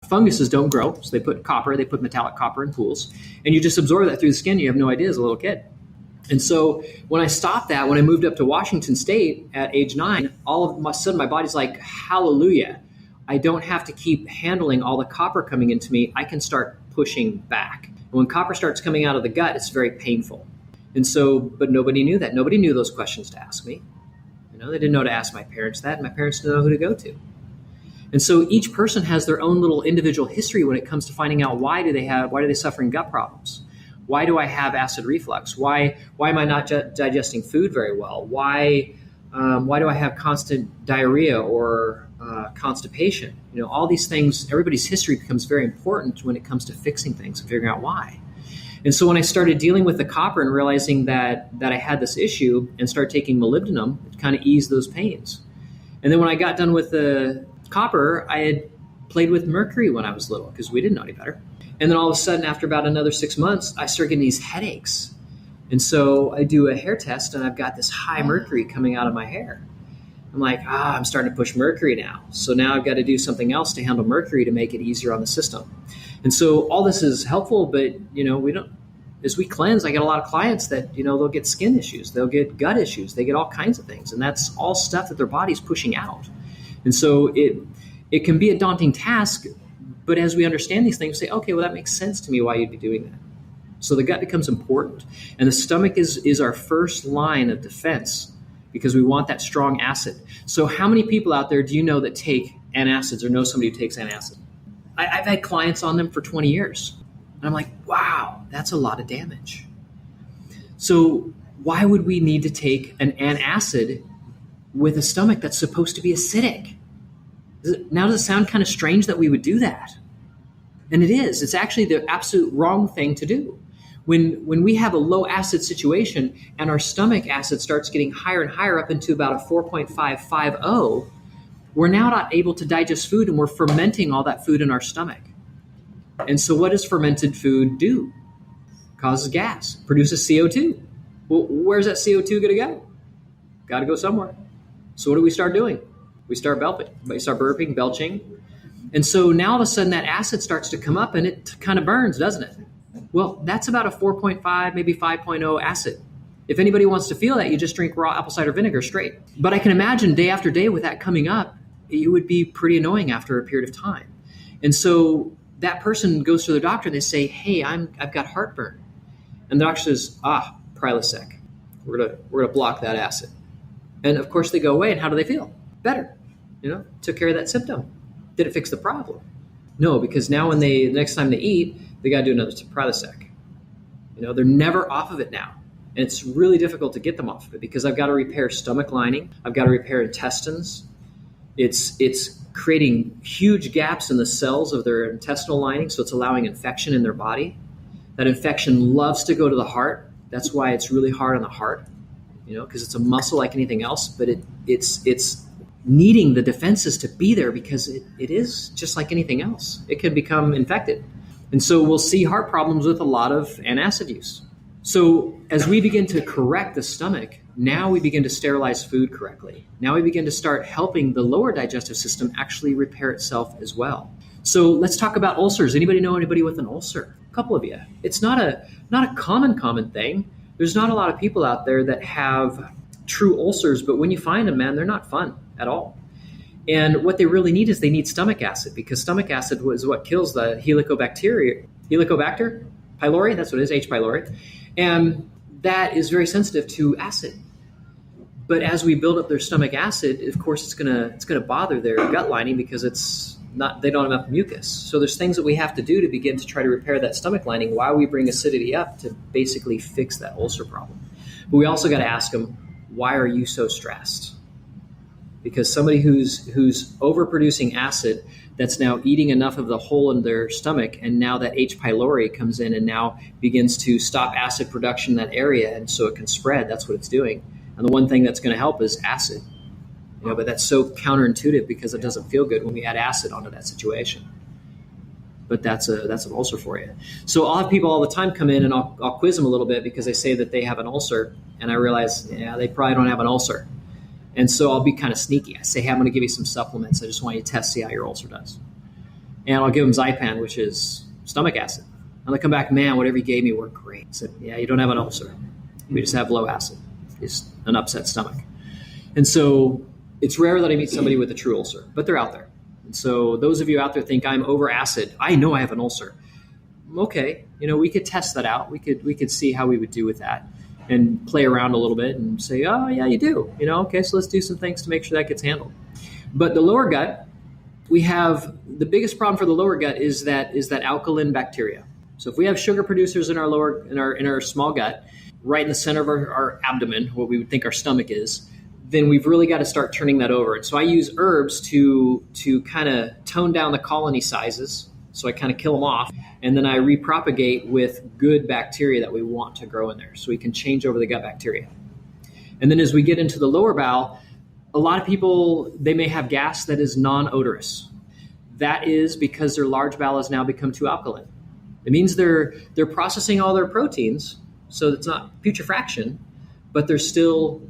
Funguses don't grow, so they put metallic copper in pools, and you just absorb that through the skin. You have no idea as a little kid. And so when I stopped that, when I moved up to Washington State at age 9, all of a sudden my body's like, hallelujah. I don't have to keep handling all the copper coming into me. I can start pushing back. And when copper starts coming out of the gut, it's very painful. And so, but nobody knew that. Nobody knew those questions to ask me. They didn't know to ask my parents that, and my parents didn't know who to go to. And so each person has their own little individual history when it comes to finding out why do they suffering gut problems? Why do I have acid reflux? Why am I not digesting food very well? Why do I have constant diarrhea or constipation? All these things, everybody's history becomes very important when it comes to fixing things and figuring out why. And so when I started dealing with the copper and realizing that I had this issue and started taking molybdenum, it kind of eased those pains. And then when I got done with the copper, I had played with mercury when I was little because we didn't know any better. And then all of a sudden, after about another 6 months, I started getting these headaches. And so I do a hair test and I've got this high mercury coming out of my hair. I'm like, I'm starting to push mercury now. So now I've got to do something else to handle mercury to make it easier on the system. And so all this is helpful, but as we cleanse, I get a lot of clients that, they'll get skin issues, they'll get gut issues, they get all kinds of things. And that's all stuff that their body's pushing out. And so it can be a daunting task, but as we understand these things, say, okay, well, that makes sense to me why you'd be doing that. So the gut becomes important. And the stomach is our first line of defense because we want that strong acid. So how many people out there do you know that take antacids or know somebody who takes antacid? I've had clients on them for 20 years. And I'm like, wow, that's a lot of damage. So why would we need to take an antacid with a stomach that's supposed to be acidic? Now, does it sound kind of strange that we would do that? And it is. It's actually the absolute wrong thing to do. When we have a low acid situation and our stomach acid starts getting higher and higher up into about a 4.550, we're now not able to digest food and we're fermenting all that food in our stomach. And so what does fermented food do? Causes gas, produces CO2. Well, where's that CO2 going to go? Got to go somewhere. So what do we start doing? We start burping, belching. And so now all of a sudden that acid starts to come up and it kind of burns, doesn't it? Well, that's about a 4.5, maybe 5.0 acid. If anybody wants to feel that, you just drink raw apple cider vinegar straight. But I can imagine day after day with that coming up, it would be pretty annoying after a period of time. And so that person goes to the doctor and they say, hey, I've got heartburn. And the doctor says, Prilosec. We're gonna block that acid. And of course they go away, and how do they feel? Better. Took care of that symptom. Did it fix the problem? No, because now the next time they eat, they got to do another Prilosec. They're never off of it now. And it's really difficult to get them off of it because I've got to repair stomach lining. I've got to repair intestines. It's creating huge gaps in the cells of their intestinal lining, so it's allowing infection in their body. That infection loves to go to the heart. That's why it's really hard on the heart, because it's a muscle like anything else, but it's needing the defenses to be there because it is just like anything else. It can become infected. And so we'll see heart problems with a lot of antacid use. So as we begin to correct the stomach, now we begin to sterilize food correctly. Now we begin to start helping the lower digestive system actually repair itself as well. So let's talk about ulcers. Anybody know anybody with an ulcer? A couple of you. It's not a common thing. There's not a lot of people out there that have true ulcers, but when you find them, man, they're not fun at all. And what they really need is they need stomach acid, because stomach acid is what kills the Helicobacter pylori, that's what it is, H. pylori. And that is very sensitive to acid. But as we build up their stomach acid, of course, it's gonna bother their gut lining because they don't have enough mucus. So there's things that we have to do to begin to try to repair that stomach lining while we bring acidity up to basically fix that ulcer problem. But we also got to ask them, why are you so stressed? Because somebody who's overproducing acid, that's now eating enough of the hole in their stomach, and now that H. pylori comes in and now begins to stop acid production in that area, and so it can spread. That's what it's doing. And the one thing that's going to help is acid. But that's so counterintuitive because it doesn't feel good when we add acid onto that situation. But that's an ulcer for you. So I'll have people all the time come in and I'll quiz them a little bit because they say that they have an ulcer, and I realize, they probably don't have an ulcer. And so I'll be kind of sneaky. I say, hey, I'm going to give you some supplements. I just want you to see how your ulcer does. and I'll give them Zypan, which is stomach acid. And they come back, man, whatever you gave me worked great. I said, yeah, you don't have an ulcer. We just have low acid. It's an upset stomach. And so it's rare that I meet somebody with a true ulcer, but they're out there. And so those of you out there think I'm over acid. I know I have an ulcer. Okay, we could test that out. We could see how we would do with that and play around a little bit and say, oh yeah, you do. Okay, so let's do some things to make sure that gets handled. But the lower gut, we have the biggest problem for the lower gut is that alkaline bacteria. So if we have sugar producers in our small gut, right in the center of our abdomen, what we would think our stomach is, then we've really got to start turning that over. And so I use herbs to kind of tone down the colony sizes. So I kind of kill them off, and then I repropagate with good bacteria that we want to grow in there. So we can change over the gut bacteria. And then as we get into the lower bowel, a lot of people, they may have gas that is non-odorous. That is because their large bowel has now become too alkaline. It means they're processing all their proteins, so it's not putrefaction, but they're still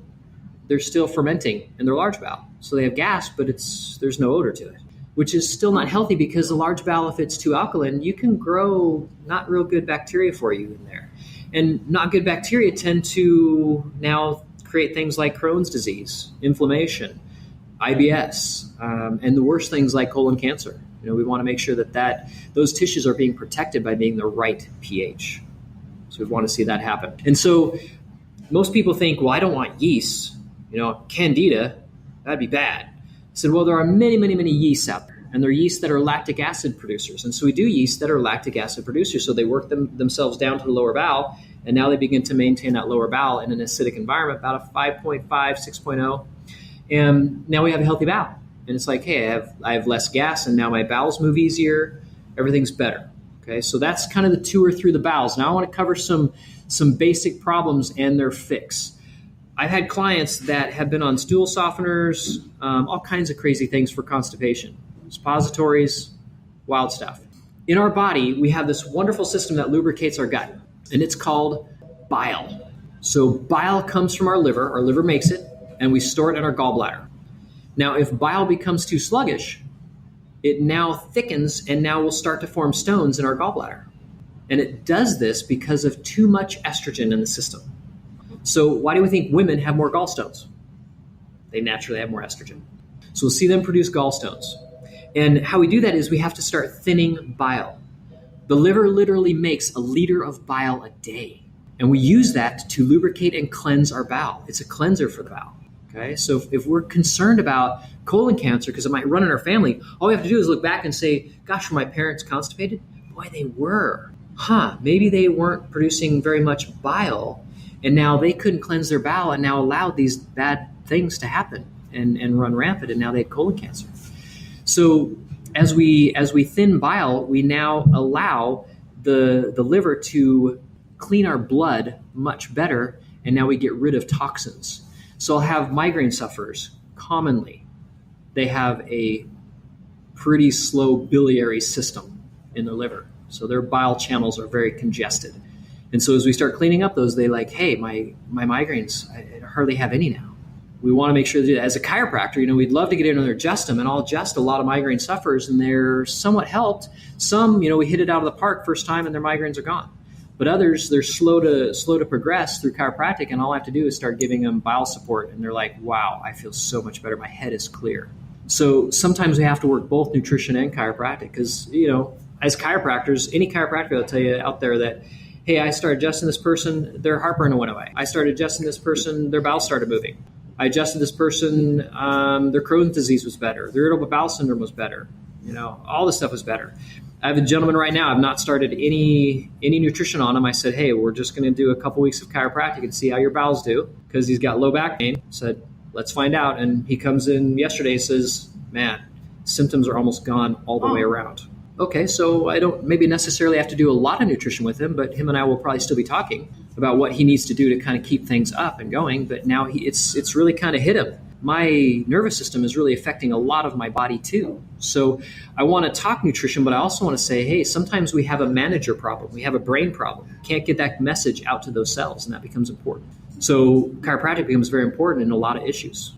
fermenting in their large bowel. So they have gas, but there's no odor to it, which is still not healthy because the large bowel, if it's too alkaline, you can grow not real good bacteria for you in there. And not good bacteria tend to now create things like Crohn's disease, inflammation, IBS, and the worst things like colon cancer. We want to make sure that those tissues are being protected by being the right pH. So we want to see that happen. And so most people think, well, I don't want yeast. Candida, that'd be bad. I said, well, there are many, many, many yeasts out there, and there are yeasts that are lactic acid producers. And so we do yeasts that are lactic acid producers. So they work themselves down to the lower bowel, and now they begin to maintain that lower bowel in an acidic environment, about a 5.5, 6.0. And now we have a healthy bowel. And it's like, hey, I have less gas, and now my bowels move easier. Everything's better. Okay, so that's kind of the tour through the bowels. Now I want to cover some basic problems and their fix. I've had clients that have been on stool softeners, all kinds of crazy things for constipation, suppositories, wild stuff. In our body, we have this wonderful system that lubricates our gut, and it's called bile. So bile comes from our liver makes it, and we store it in our gallbladder. Now, if bile becomes too sluggish, it now thickens and now will start to form stones in our gallbladder. And it does this because of too much estrogen in the system. So why do we think women have more gallstones? They naturally have more estrogen. So we'll see them produce gallstones. And how we do that is we have to start thinning bile. The liver literally makes a liter of bile a day. And we use that to lubricate and cleanse our bowel. It's a cleanser for the bowel. Okay, so if we're concerned about colon cancer, because it might run in our family, all we have to do is look back and say, gosh, were my parents constipated? Boy, they were. Maybe they weren't producing very much bile, and now they couldn't cleanse their bowel and now allowed these bad things to happen and run rampant, and now they had colon cancer. So as we thin bile, we now allow the liver to clean our blood much better, and now we get rid of toxins. So I'll have migraine sufferers. Commonly, they have a pretty slow biliary system in their liver. So their bile channels are very congested. And so as we start cleaning up those, they like, hey, my migraines, I hardly have any now. We want to make sure that as a chiropractor, we'd love to get in there and adjust them, and I'll adjust a lot of migraine sufferers, and they're somewhat helped. Some, we hit it out of the park first time and their migraines are gone. But others, they're slow to progress through chiropractic, and all I have to do is start giving them bile support, and they're like, wow, I feel so much better. My head is clear. So sometimes we have to work both nutrition and chiropractic because, as chiropractors, any chiropractor will tell you out there that, hey, I started adjusting this person, their heartburn went away. I started adjusting this person, their bowels started moving. I adjusted this person, their Crohn's disease was better. Their irritable bowel syndrome was better. All this stuff was better. I have a gentleman right now, I've not started any nutrition on him. I said, hey, we're just going to do a couple weeks of chiropractic and see how your bowels do, because he's got low back pain. I said, let's find out. And he comes in yesterday and says, man, symptoms are almost gone all the way around. Okay, so I don't maybe necessarily have to do a lot of nutrition with him, but him and I will probably still be talking about what he needs to do to kind of keep things up and going. But now it's really kind of hit him. My nervous system is really affecting a lot of my body too. So I want to talk nutrition, but I also want to say, hey, sometimes we have a manager problem. We have a brain problem. Can't get that message out to those cells, and that becomes important. So chiropractic becomes very important in a lot of issues.